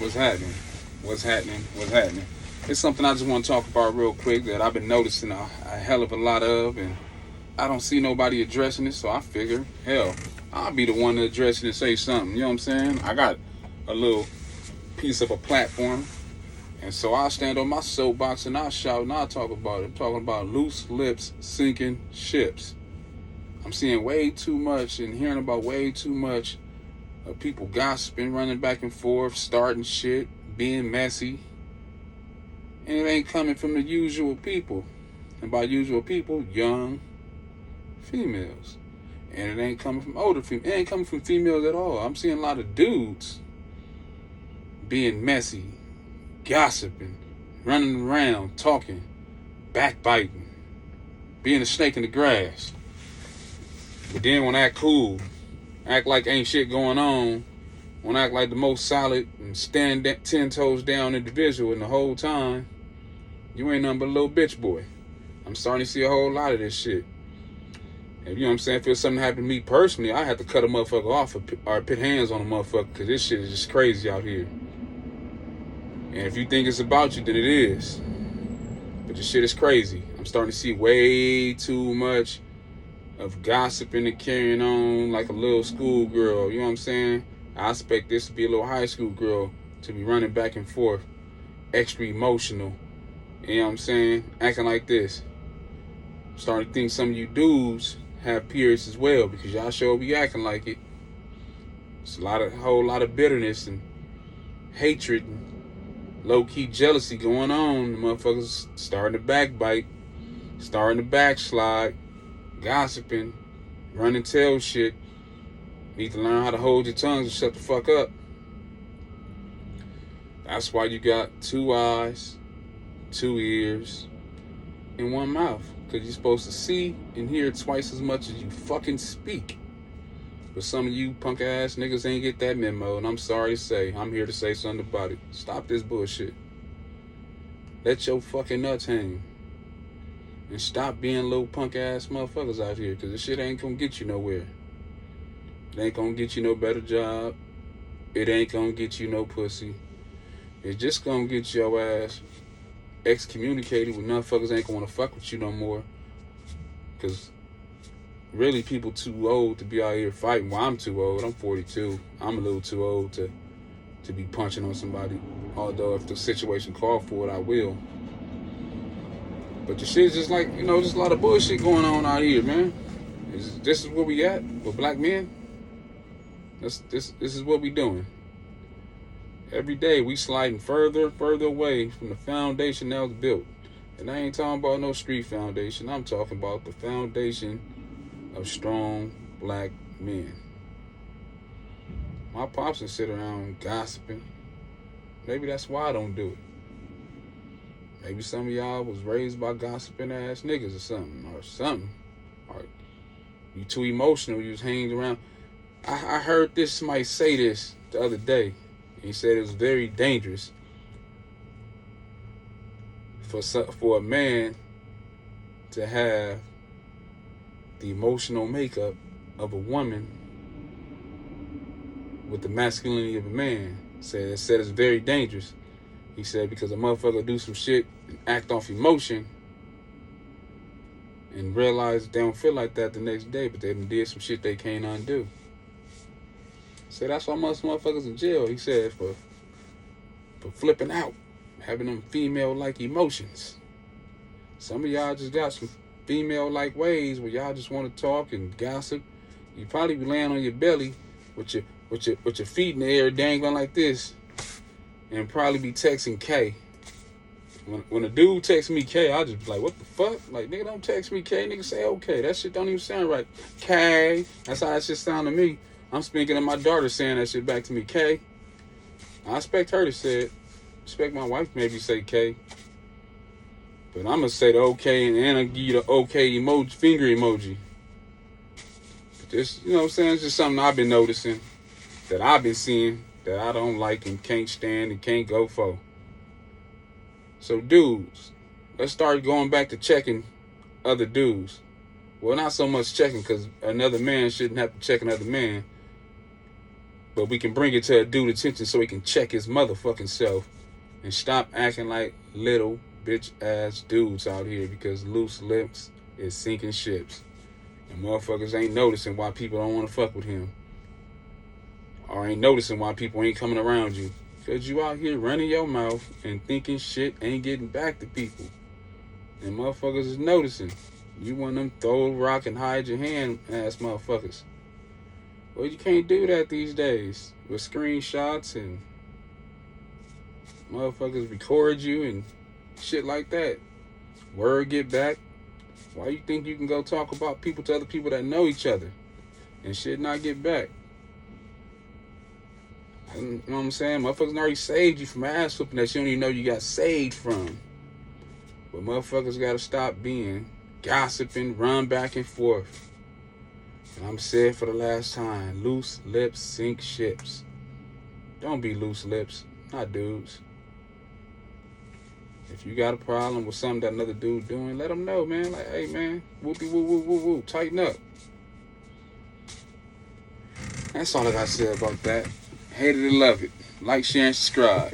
What's happening? What's happening? What's happening? It's something I just want to talk about real quick that I've been noticing a hell of a lot of, and I don't see nobody addressing it, so I figure, hell, I'll be the one to address it and say something. You know what I'm saying? I got a little piece of a platform, and so I'll stand on my soapbox and I'll shout and I'll talk about it. I'm talking about loose lips sinking ships. I'm seeing way too much and hearing about way too much of people gossiping, running back and forth, starting shit, being messy. And it ain't coming from the usual people. And by usual people, young females. And it ain't coming from older females. It ain't coming from females at all. I'm seeing a lot of dudes being messy, gossiping, running around, talking, backbiting, being a snake in the grass. But then when act cool, act like ain't shit going on, when act like the most solid and stand 10 toes down individual, and the whole time, you ain't nothing but a little bitch boy. I'm starting to see a whole lot of this shit. And you know what I'm saying? If something happened to me personally, I have to cut a motherfucker off or put hands on a motherfucker because this shit is just crazy out here. And if you think it's about you, then it is. But this shit is crazy. I'm starting to see way too much of gossiping and carrying on like a little school girl. You know what I'm saying? I expect this to be a little high school girl to be running back and forth, extra emotional. You know what I'm saying? Acting like this. I'm starting to think some of you dudes have periods as well because y'all sure be acting like it. It's a whole lot of bitterness and hatred and low-key jealousy going on. The motherfuckers starting to backbite, starting to backslide, gossiping, run and tell shit. Need to learn how to hold your tongues and shut the fuck up. That's why you got 2 eyes, 2 ears, and 1 mouth. Because you're supposed to see and hear twice as much as you fucking speak. But some of you punk ass niggas ain't get that memo, and I'm sorry to say, I'm here to say something about it. Stop this bullshit. Let your fucking nuts hang. And stop being little punk ass motherfuckers out here, because this shit ain't gonna get you nowhere. It ain't gonna get you no better job. It ain't gonna get you no pussy. It's just gonna get your ass excommunicated when motherfuckers ain't gonna wanna fuck with you no more. Cause really people too old to be out here fighting. Well, I'm too old. I'm 42. I'm a little too old to be punching on somebody. Although if the situation called for it, I will. But the shit's just like, just a lot of bullshit going on out here, man. This is where we at with black men. This is what we doing. Every day we sliding further and further away from the foundation that was built. And I ain't talking about no street foundation. I'm talking about the foundation of strong black men. My pops would sit around gossiping. Maybe that's why I don't do it. Maybe some of y'all was raised by gossiping ass niggas or something. Or you too emotional, you was hanging around. I heard somebody say this the other day. He said it was very dangerous for a man to have the emotional makeup of a woman with the masculinity of a man. Said it's very dangerous. He said because a motherfucker do some shit and act off emotion and realize they don't feel like that the next day, but they done did some shit they can't undo. So that's why most motherfuckers in jail, he said, for flipping out, having them female-like emotions. Some of y'all just got some female-like ways where y'all just want to talk and gossip. You probably be laying on your belly with your feet in the air dangling like this, and probably be texting K. When a dude texts me K, I just be like, what the fuck? Like, nigga, don't text me K. Nigga, say okay. That shit don't even sound right. K. That's how that shit sound to me. I'm speaking of my daughter saying that shit back to me, K. I expect her to say it. I expect my wife maybe say K. But I'm going to say the okay and I'll give you the okay emoji, finger emoji. But this, you know what I'm saying? It's just something I've been noticing, that I've been seeing, that I don't like and can't stand and can't go for. So dudes, let's start going back to checking other dudes. Well, not so much checking, because another man shouldn't have to check another man. But we can bring it to a dude's attention so he can check his motherfucking self and stop acting like little bitch ass dudes out here, because loose lips is sinking ships. And motherfuckers ain't noticing why people don't want to fuck with him. Or ain't noticing why people ain't coming around you. Because you out here running your mouth and thinking shit ain't getting back to people. And motherfuckers is noticing. You one of them throw a rock and hide your hand ass motherfuckers. Well, you can't do that these days. With screenshots and motherfuckers record you and shit like that. Word get back. Why you think you can go talk about people to other people that know each other and shit not get back? You know what I'm saying? Motherfuckers already saved you from ass whooping that you don't even know you got saved from. But motherfuckers gotta stop being gossiping, run back and forth. And I'm saying for the last time, loose lips sink ships. Don't be loose lips, not dudes. If you got a problem with something that another dude doing, let them know, man. Like, hey, man, whoopie woo woo woo woo, tighten up. That's all I got to say about that. Hate it or love it. Like, share, and subscribe.